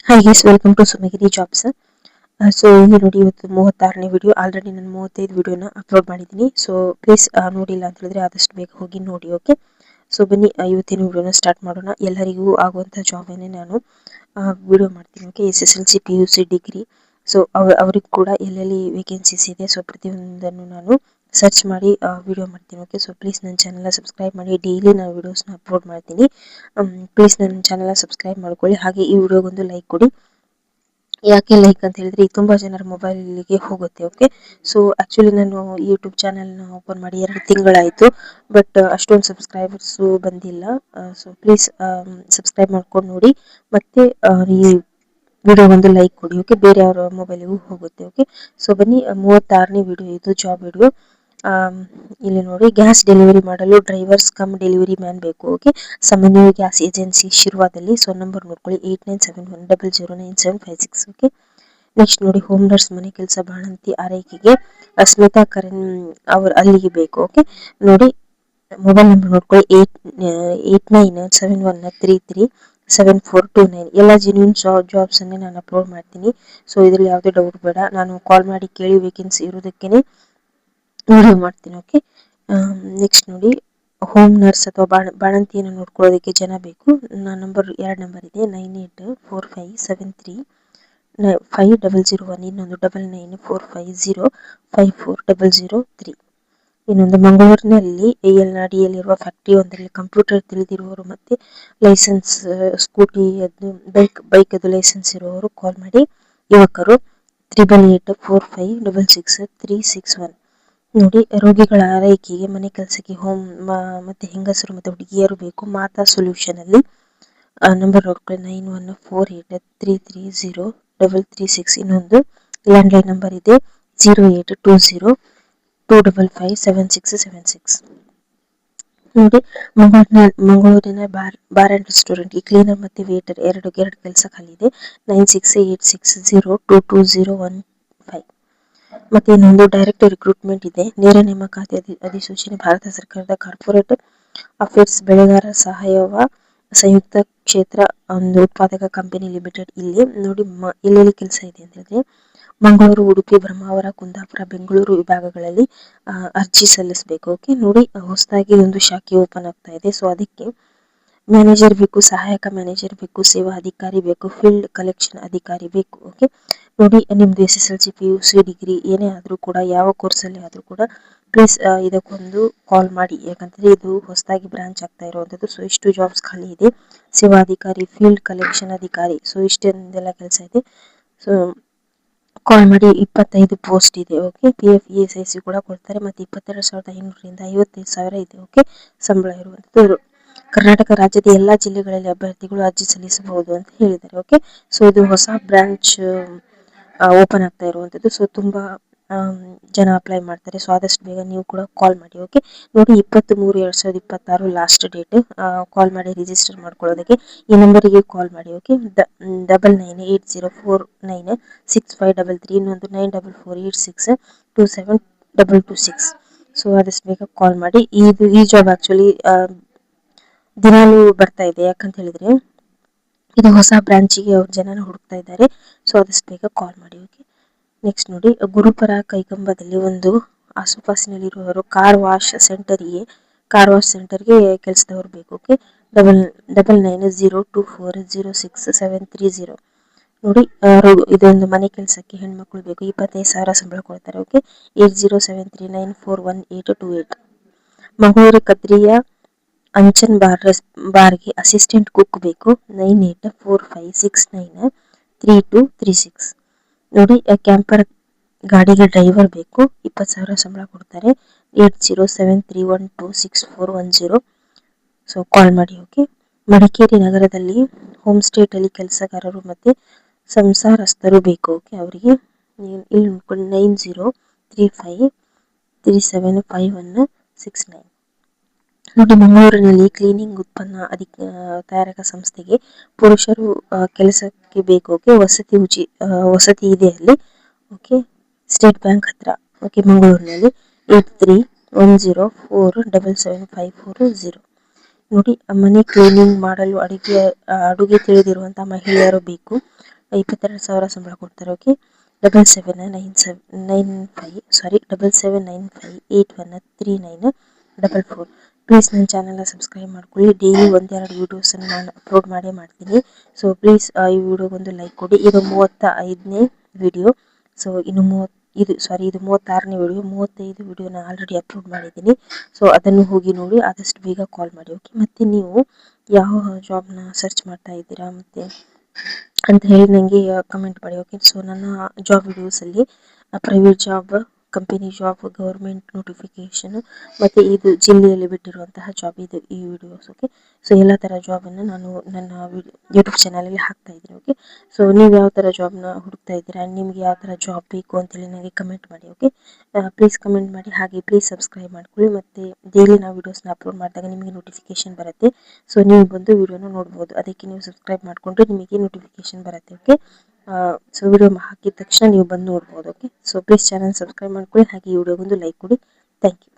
Hi guys, welcome to Sumagiri jobs. So ಇಲ್ಲಿ ನೋಡಿ, ಇವತ್ತು 36ನೇ ವಿಡಿಯೋ. ಆಲ್ರೆಡಿ ನಾನು 35 ವಿಡಿಯೋನ ಅಪ್ಲೋಡ್ ಮಾಡಿದ್ದೀನಿ. ಸೊ ಪ್ಲೀಸ್ ನೋಡಿಲ್ಲ ಅಂತ ಹೇಳಿದ್ರೆ ಆದಷ್ಟು ಬೇಗ ಹೋಗಿ ನೋಡಿ. ಓಕೆ, ಸೊ ಬನ್ನಿ ಇವತ್ತಿನ ವಿಡಿಯೋನ ಸ್ಟಾರ್ಟ್ ಮಾಡೋಣ. ಎಲ್ಲರಿಗೂ ಆಗುವಂಥ ಜಾಬನ್ನೇ ನಾನು ವಿಡಿಯೋ ಮಾಡ್ತೀನಿ. Okay, SSLC PUC degree, so ಅವ್ರಿಗೆ ಕೂಡ ಎಲ್ಲೆಲ್ಲಿ ವೇಕೆನ್ಸೀಸ್ ಇದೆ, ಸೊ ಪ್ರತಿಯೊಂದನ್ನು ನಾನು ಸರ್ಚ್ ಮಾಡಿ ವಿಡಿಯೋ ಮಾಡ್ತೀನಿ. ಓಕೆ, ಸೊ ಪ್ಲೀಸ್ ನನ್ನ ಚಾನಲ್ನ ಸಬ್ಸ್ಕ್ರೈಬ್ ಮಾಡಿ. ಡೈಲಿ ನಾನು ವಿಡಿಯೋಸ್ನ ಅಪ್ಲೋಡ್ ಮಾಡ್ತೀನಿ. ಪ್ಲೀಸ್ ನನ್ನ ಚಾನಲ್ನ ಸಬ್ಸ್ಕ್ರೈಬ್ ಮಾಡ್ಕೊಳ್ಳಿ. ಹಾಗೆ ಈ ವಿಡಿಯೋಗೊಂದು ಲೈಕ್ ಕೊಡಿ. ಯಾಕೆ ಲೈಕ್ ಅಂತ ಹೇಳಿದ್ರೆ ತುಂಬ ಜನರ ಮೊಬೈಲಿಗೆ ಹೋಗುತ್ತೆ. ಓಕೆ, ಸೊ ಆ್ಯಕ್ಚುಲಿ ನಾನು ಯೂಟ್ಯೂಬ್ ಚಾನಲ್ನ ಓಪನ್ ಮಾಡಿ 2 ತಿಂಗಳಾಯಿತು, ಬಟ್ ಅಷ್ಟೊಂದು ಸಬ್ಸ್ಕ್ರೈಬರ್ಸು ಬಂದಿಲ್ಲ. ಸೊ ಪ್ಲೀಸ್ ಸಬ್ಸ್ಕ್ರೈಬ್ ಮಾಡ್ಕೊಂಡು ನೋಡಿ, ಮತ್ತು ಈ ವಿಡಿಯೋಗೊಂದು ಲೈಕ್ ಕೊಡಿ. ಓಕೆ, ಬೇರೆ ಅವರ ಮೊಬೈಲಿಗೂ ಹೋಗುತ್ತೆ. ಓಕೆ, ಸೊ ಬನ್ನಿ 36ನೇ ವಿಡಿಯೋ ಇದು, ಜಾಬ್ ವಿಡಿಯೋ. ಇಲ್ಲಿ ನೋಡಿ, ಗ್ಯಾಸ್ ಡೆಲಿವರಿ ಮಾಡಲು ಡ್ರೈವರ್ಸ್ ಕಮ್ ಡೆಲಿವರಿ ಮ್ಯಾನ್ ಬೇಕು. ಓಕೆ, ಸಮನ್ವಯ ಗ್ಯಾಸ್ ಏಜೆನ್ಸಿ ಶಿರ್ವಾದಲ್ಲಿ. ಸೊ ನಂಬರ್ ನೋಡ್ಕೊಳ್ಳಿ 8971009756. ಓಕೆ, ನೆಕ್ಸ್ಟ್ ನೋಡಿ, ಹೋಮ್ ನರ್ಸ್ ಮನೆ ಕೆಲಸ ಬಾಣಂತಿ ಆರೈಕೆಗೆ ಸ್ಮಿತಾ ಕರಣ್ ಅವರು ಅಲ್ಲಿಗೆ ಬೇಕು. ಓಕೆ, ನೋಡಿ ಮೊಬೈಲ್ ನಂಬರ್ ನೋಡ್ಕೊಳ್ಳಿ 8971337429. ಎಲ್ಲ ಜೆನ್ಯೂನ್ ಜಾಬ್ಸ್ ಅನ್ನೇ ನಾನು ಅಪ್ಲೋಡ್ ಮಾಡ್ತೀನಿ. ಸೊ ಇದರಲ್ಲಿ ಯಾವುದೇ ಡೌಟ್ ಬೇಡ, ನಾನು ಕಾಲ್ ಮಾಡಿ ಕೇಳಿ ವೇಕೆನ್ಸಿ ಇರೋದಕ್ಕೇ ವಿಡಿಯೋ ಮಾಡ್ತೀನಿ. ಓಕೆ, ನೆಕ್ಸ್ಟ್ ನೋಡಿ, ಹೋಮ್ ನರ್ಸ್ ಅಥವಾ ಬಾಣಂತಿಯನ್ನು ನೋಡ್ಕೊಳ್ಳೋದಕ್ಕೆ ಜನ ಬೇಕು. ನನ್ನ ನಂಬರ್ 2 ನಂಬರ್ ಇದೆ, 9845735001. ಇನ್ನೊಂದು 9945054003. ಇನ್ನೊಂದು ಮಂಗಳೂರಿನಲ್ಲಿ ALNAಡಿಯಲ್ಲಿರುವ ಫ್ಯಾಕ್ಟರಿ ಒಂದರಲ್ಲಿ ಕಂಪ್ಯೂಟರ್ ತಿಳಿದಿರುವವರು ಮತ್ತು ಲೈಸೆನ್ಸ್ ಸ್ಕೂಟಿ ಬೈಕ್ ಅದು ಲೈಸೆನ್ಸ್ ಇರುವವರು ಕಾಲ್ ಮಾಡಿ. ಯುವಕರು 8884566361. ನೋಡಿ, ರೋಗಿಗಳ ಆರೈಕೆಗೆ ಮನೆ ಕೆಲಸಕ್ಕೆ ಹೋಮ್ ಮತ್ತು ಹೆಂಗಸರು ಮತ್ತು ಹುಡುಗಿಯರು ಬೇಕು. ಮಾತಾ ಸೊಲ್ಯೂಷನ್ ಅಲ್ಲಿ. ನಂಬರ್ ನೋಡ್ಕೊಳ್ಳಿ 9148330336. ಇನ್ನೊಂದು ಲ್ಯಾಂಡ್ಲೈನ್ ನಂಬರ್ ಇದೆ 082025576676. ನೋಡಿ, ಮಂಗಳೂರಿನ ಬಾರ್ ಅಂಡ್ ರೆಸ್ಟೋರೆಂಟ್ ಕ್ಲೀನರ್ ಮತ್ತು ವೇಟರ್ ಎರಡು ಕೆಲಸ ಖಾಲಿ ಇದೆ. 9686022015. ಮತ್ತೆ ಇನ್ನೊಂದು ಡೈರೆಕ್ಟ್ ರಿಕ್ರೂಟ್ಮೆಂಟ್ ಇದೆ. ನೇರ ನೇಮಕಾತಿ ಅಧಿಸೂಚನೆ ಭಾರತ ಸರ್ಕಾರದ ಕಾರ್ಪೊರೇಟ್ ಅಫೇರ್ಸ್ ಬೆಳೆಗಾರ ಸಹಾಯವ ಸಂಯುಕ್ತ ಕ್ಷೇತ್ರ ಒಂದು ಉತ್ಪಾದಕ ಕಂಪನಿ ಲಿಮಿಟೆಡ್. ಇಲ್ಲಿ ನೋಡಿ, ಎಲ್ಲೆಲ್ಲಿ ಕೆಲಸ ಇದೆ ಅಂತ ಹೇಳಿದ್ರೆ ಮಂಗಳೂರು, ಉಡುಪಿ, ಬ್ರಹ್ಮಾವರ, ಕುಂದಾಪುರ, ಬೆಂಗಳೂರು ವಿಭಾಗಗಳಲ್ಲಿ ಅರ್ಜಿ ಸಲ್ಲಿಸಬೇಕು. ಓಕೆ, ನೋಡಿ ಹೊಸದಾಗಿ ಒಂದು ಶಾಖೆ ಓಪನ್ ಆಗ್ತಾ ಇದೆ. ಸೊ ಅದಕ್ಕೆ ಮ್ಯಾನೇಜರ್ ಬೇಕು, ಸಹಾಯಕ ಮ್ಯಾನೇಜರ್ ಬೇಕು, ಸೇವಾ ಅಧಿಕಾರಿ ಬೇಕು, ಫೀಲ್ಡ್ ಕಲೆಕ್ಷನ್ ಅಧಿಕಾರಿ ಬೇಕು. ಓಕೆ, ನೋಡಿ ನಿಮ್ದು SSLC PUC ಡಿಗ್ರಿ ಏನೇ ಆದರೂ ಕೂಡ, ಯಾವ ಕೋರ್ಸಲ್ಲಿ ಆದರೂ ಕೂಡ ಪ್ಲೀಸ್ ಇದಕ್ಕೊಂದು ಕಾಲ್ ಮಾಡಿ. ಯಾಕಂದರೆ ಇದು ಹೊಸದಾಗಿ ಬ್ರಾಂಚ್ ಆಗ್ತಾ ಇರುವಂಥದ್ದು. ಸೊ ಇಷ್ಟು ಜಾಬ್ಸ್ ಖಾಲಿ ಇದೆ. ಸೇವಾ ಅಧಿಕಾರಿ, ಫೀಲ್ಡ್ ಕಲೆಕ್ಷನ್ ಅಧಿಕಾರಿ, ಸೊ ಇಷ್ಟೊಂದೆಲ್ಲ ಕೆಲಸ ಇದೆ. ಸೊ ಕಾಲ್ ಮಾಡಿ. 25 ಪೋಸ್ಟ್ ಇದೆ. ಓಕೆ, PF ESIC ಕೂಡ ಕೊಡ್ತಾರೆ, ಮತ್ತು 22,500ರಿಂದ 55,000 ಇದೆ. ಓಕೆ, ಸಂಬಳ ಇರುವಂಥದ್ದು. ಕರ್ನಾಟಕ ರಾಜ್ಯದ ಎಲ್ಲ ಜಿಲ್ಲೆಗಳಲ್ಲಿ ಅಭ್ಯರ್ಥಿಗಳು ಅರ್ಜಿ ಸಲ್ಲಿಸಬಹುದು ಅಂತ ಹೇಳಿದ್ದಾರೆ. ಓಕೆ, ಸೊ ಇದು ಹೊಸ ಬ್ರಾಂಚ್ ಓಪನ್ ಆಗ್ತಾ ಇರುವಂಥದ್ದು. ಸೊ ತುಂಬ ಜನ ಅಪ್ಲೈ ಮಾಡ್ತಾರೆ. ಸೊ ಆದಷ್ಟು ಬೇಗ ನೀವು ಕೂಡ ಕಾಲ್ ಮಾಡಿ. ಓಕೆ, ನೋಡಿ 20/3/2026 ಲಾಸ್ಟ್ ಡೇಟ್. ಕಾಲ್ ಮಾಡಿ ರಿಜಿಸ್ಟರ್ ಮಾಡ್ಕೊಳ್ಳೋದಕ್ಕೆ ಈ ನಂಬರಿಗೆ ಕಾಲ್ ಮಾಡಿ. ಓಕೆ, 9980496533. ಇನ್ನೊಂದು 9448627226. ಸೊ ಆದಷ್ಟು ಬೇಗ ಕಾಲ್ ಮಾಡಿ. ಈ ಜಾಬ್ ಆ್ಯಕ್ಚುಲಿ ದಿನಾಲೂ ಬರ್ತಾ ಇದೆ. ಯಾಕಂತ ಹೇಳಿದ್ರೆ ಇದು ಹೊಸ ಬ್ರಾಂಚಿಗೆ ಅವ್ರ ಜನನ ಹುಡುಕ್ತಾ ಇದ್ದಾರೆ. ಸೊ ಆದಷ್ಟು ಬೇಗ ಕಾಲ್ ಮಾಡಿ. ಓಕೆ, ನೆಕ್ಸ್ಟ್ ನೋಡಿ, ಗುರುಪರ ಕೈಗಂಬದಲ್ಲಿ ಒಂದು ಆಸುಪಾಸಿನಲ್ಲಿರುವವರು ಕಾರ್ ವಾಶ್ ಸೆಂಟರ್ಗೆ ಕೆಲಸದವರು ಬೇಕು. ಓಕೆ, 999024067030. ನೋಡಿ, ಇದೊಂದು ಮನೆ ಕೆಲಸಕ್ಕೆ ಹೆಣ್ಮಕ್ಳು ಬೇಕು. 25,000 ಸಂಬಳ ಕೊಡ್ತಾರೆ. ಓಕೆ, 8073941828. ಮಂಗಳೂರು ಕದ್ರಿಯ ಅಂಚನ್ ಬಾರ್ಗೆ ಅಸಿಸ್ಟೆಂಟ್ ಕುಕ್ ಬೇಕು. 9845693236. ನೋಡಿ, ಕ್ಯಾಂಪರ್ ಗಾಡಿಗೆ ಡ್ರೈವರ್ ಬೇಕು. 20,000 ಸಂಬಳ ಕೊಡ್ತಾರೆ. 8073126410. ಸೊ ಕಾಲ್ ಮಾಡಿ. ಓಕೆ, ಮಡಿಕೇರಿ ನಗರದಲ್ಲಿ ಹೋಮ್ ಸ್ಟೇಟಲ್ಲಿ ಕೆಲಸಗಾರರು ಮತ್ತು ಸಂಸಾರಸ್ಥರು ಬೇಕು. ಓಕೆ, ಅವರಿಗೆ ಇಲ್ಲಿ ನೋಡ್ಕೊಂಡು 9035375169. ನೋಡಿ, ಮಂಗಳೂರಿನಲ್ಲಿ ಕ್ಲೀನಿಂಗ್ ಉತ್ಪನ್ನ ತಯಾರಕ ಸಂಸ್ಥೆಗೆ ಪುರುಷರು ಕೆಲಸಕ್ಕೆ ಬೇಕು. ಓಕೆ, ವಸತಿ ಇದೆ ಅಲ್ಲಿ. ಓಕೆ, ಸ್ಟೇಟ್ ಬ್ಯಾಂಕ್ ಹತ್ರ. ಓಕೆ, ಮಂಗಳೂರಿನಲ್ಲಿ 8310477540. ನೋಡಿ, ಮನೆ ಕ್ಲೀನಿಂಗ್ ಮಾಡಲು ಅಡುಗೆ ತಿಳಿದಿರುವಂತಹ ಮಹಿಳೆಯರು ಬೇಕು. 22,000 ಸಂಬಳ ಕೊಡ್ತಾರೆ. ಓಕೆ, 7795 ಪ್ಲೀಸ್ ನನ್ನ ಚಾನಲ್ನ ಸಬ್ಸ್ಕ್ರೈಬ್ ಮಾಡ್ಕೊಳ್ಳಿ. ಡೈಲಿ ಒಂದೆರಡು ವೀಡಿಯೋಸನ್ನು ನಾನು ಅಪ್ಲೋಡ್ ಮಾಡ್ತೀನಿ. ಸೊ ಪ್ಲೀಸ್ ಈ ವಿಡಿಯೋಗೊಂದು ಲೈಕ್ ಕೊಡಿ. ಇದು 35ನೇ ವಿಡಿಯೋ. ಸೊ ಇದು 36ನೇ ವಿಡಿಯೋ. 35 ವಿಡಿಯೋನ ಆಲ್ರೆಡಿ ಅಪ್ಲೋಡ್ ಮಾಡಿದ್ದೀನಿ. ಸೊ ಅದನ್ನು ಹೋಗಿ ನೋಡಿ, ಆದಷ್ಟು ಬೇಗ ಕಾಲ್ ಮಾಡಿ. ಓಕೆ, ಮತ್ತು ನೀವು ಯಾವ ಜಾಬ್ನ ಸರ್ಚ್ ಮಾಡ್ತಾ ಇದ್ದೀರಾ ಅಂತ ಹೇಳಿ ನನಗೆ ಕಮೆಂಟ್ ಮಾಡಿ. ಓಕೆ, ಸೊ ನನ್ನ ಜಾಬ್ ವಿಡಿಯೋಸಲ್ಲಿ private job, company job, government notification ಮತ್ತು ಇದು ಜಿಲ್ಲೆಯಲ್ಲಿ ಬಿಟ್ಟಿರುವಂತಹ ಜಾಬ್, ಇದು ಈ ವಿಡಿಯೋಸ್. ಓಕೆ, ಸೊ ಎಲ್ಲ ಥರ ಜಾಬನ್ನು ನಾನು ನನ್ನ ಯೂಟ್ಯೂಬ್ ಚಾನಲಲ್ಲಿ ಹಾಕ್ತಾ ಇದ್ದೀನಿ. ಓಕೆ, ಸೊ ನೀವು ಯಾವ ಥರ ಜಾಬ್ನ ಹುಡುಕ್ತಾ ಇದ್ದೀರಾ, ನಿಮಗೆ ಯಾವ ಥರ ಜಾಬ್ ಬೇಕು ಅಂತೇಳಿ ನನಗೆ ಕಮೆಂಟ್ ಮಾಡಿ. ಓಕೆ, ಪ್ಲೀಸ್ ಕಮೆಂಟ್ ಮಾಡಿ. ಹಾಗೆ ಪ್ಲೀಸ್ ಸಬ್ಸ್ಕ್ರೈಬ್ ಮಾಡ್ಕೊಳ್ಳಿ. ಮತ್ತು ಡೈಲಿ ನಾವು ವೀಡಿಯೋಸ್ನ ಅಪ್ಲೋಡ್ ಮಾಡಿದಾಗ ನಿಮಗೆ ನೋಟಿಫಿಕೇಶನ್ ಬರುತ್ತೆ. ಸೊ ನೀವು ಬಂದು ವಿಡಿಯೋನ ನೋಡ್ಬೋದು. ಅದಕ್ಕೆ ನೀವು ಸಬ್ಸ್ಕ್ರೈಬ್ ಮಾಡಿಕೊಂಡ್ರೆ ನಿಮಗೆ ನೋಟಿಫಿಕೇಶನ್ ಬರುತ್ತೆ. ಓಕೆ, ಸೊ ವಿಡಿಯೋ ಹಾಕಿದ ತಕ್ಷಣ ನೀವು ಬಂದು ನೋಡ್ಬೋದು. Okay, so please channel subscribe ಮಾಡ್ಕೊಳ್ಳಿ. ಹಾಗೆ ಈ ವಿಡಿಯೋಗೊಂದು ಲೈಕ್ ಕೊಡಿ. Thank you.